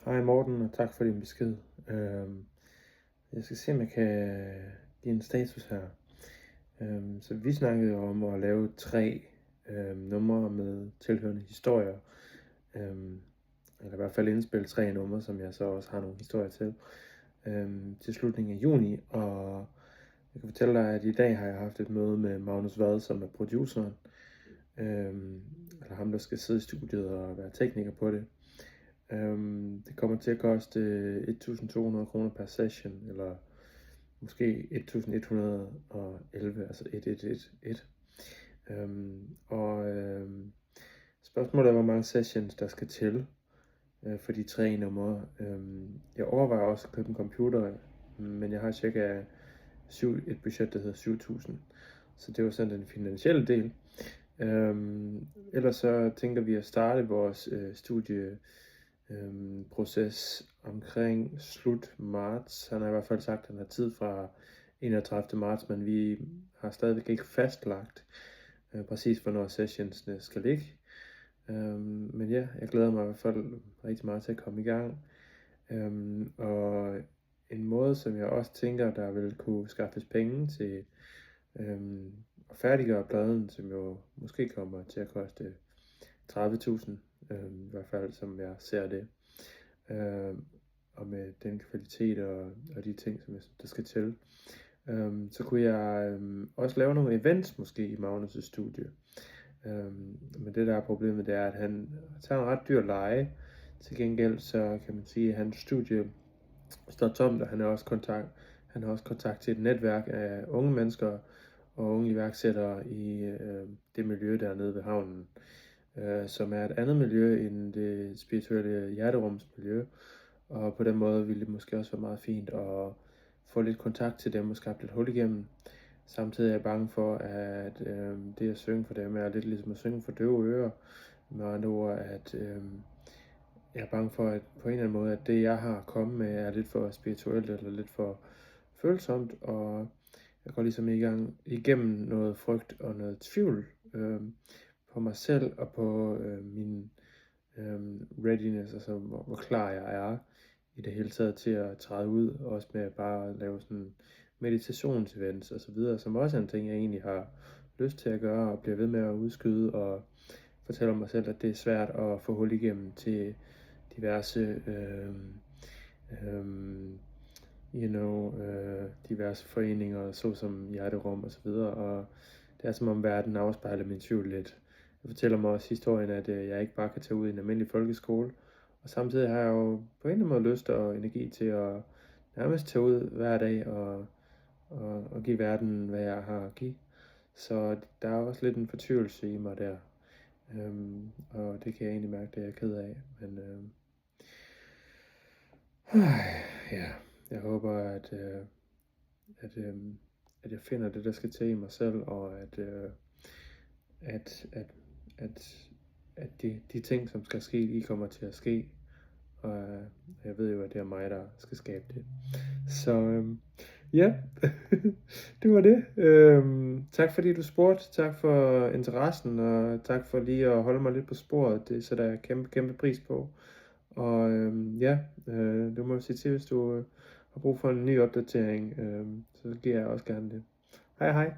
Hej Morten, og tak for din besked. Jeg skal se, om jeg kan give en status her. Så vi snakkede jo om at lave 3 numre med tilhørende historier. Eller i hvert fald indspille 3 numre, som jeg så også har nogle historier til slutningen af juni. Og jeg kan fortælle dig, at i dag har jeg haft et møde med Magnus Vad, som er produceren. Eller ham, der skal sidde i studiet og være tekniker på det. Det kommer til at koste 1.200 kroner per session, eller måske 1.111, altså 1111. Spørgsmålet er, hvor mange sessions der skal til for de 3 numre. Jeg overvejer også at købe en computer, men jeg har cirka et budget, der hedder 7.000. Så det var sådan den finansielle del. Ellers så tænker vi at starte vores studieproces omkring slut marts. Han har i hvert fald sagt, at han har tid fra 31. marts, men vi har stadigvæk ikke fastlagt præcis, hvornår sessionsne skal ligge. Men ja, jeg glæder mig i hvert fald rigtig meget til at komme i gang. Og en måde, som jeg også tænker, der vil kunne skaffes penge til at færdiggøre pladen, som jo måske kommer til at koste 30.000, i hvert fald som jeg ser det, og med den kvalitet og de ting, som der skal til. Så kunne jeg også lave nogle events måske i Magnus' studie. Men det der er problemet, det er, at han tager en ret dyr leje. Til gengæld så kan man sige, at hans studie står tomt, og han har også kontakt til et netværk af unge mennesker og unge iværksættere i det miljø dernede ved havnen, som er et andet miljø end det spirituelle hjerterumsmiljø, og på den måde ville det måske også være meget fint at få lidt kontakt til dem og skabe lidt hul igennem. Samtidig er jeg bange for, at det at synge for dem er lidt ligesom at synge for døve ører. Med andre ord, at jeg er bange for, at på en eller anden måde, at det jeg har kommet med er lidt for spirituelt eller lidt for følsomt, og jeg går ligesom igennem noget frygt og noget tvivl på mig selv og på min readiness, altså hvor klar jeg er i det hele taget til at træde ud, også med bare at lave sådan meditationsevents og så videre, som også er en ting, jeg egentlig har lyst til at gøre og bliver ved med at udskyde, og fortæller mig selv, at det er svært at få hul igennem til diverse diverse foreninger, såsom Hjerterum og så videre, og det er som om verden afspejler min tvivl lidt. Jeg fortæller mig også historien, at jeg ikke bare kan tage ud i en almindelig folkeskole, og samtidig har jeg jo på en eller anden måde lyst og energi til at nærmest tage ud hver dag og give verden, hvad jeg har at give. Så der er også lidt en fortvivlelse i mig der, og det kan jeg egentlig mærke, det er jeg ked af, men ja, jeg håber, at jeg finder det, der skal til i mig selv, og at de ting, som skal ske, de kommer til at ske, og jeg ved jo, at det er mig, der skal skabe det. Så ja, det var det. Tak fordi du spurgte, tak for interessen, og tak for lige at holde mig lidt på sporet. Det sætter jeg kæmpe pris på. Og du må sige til, hvis du har brug for en ny opdatering, så giver jeg også gerne det. Hej.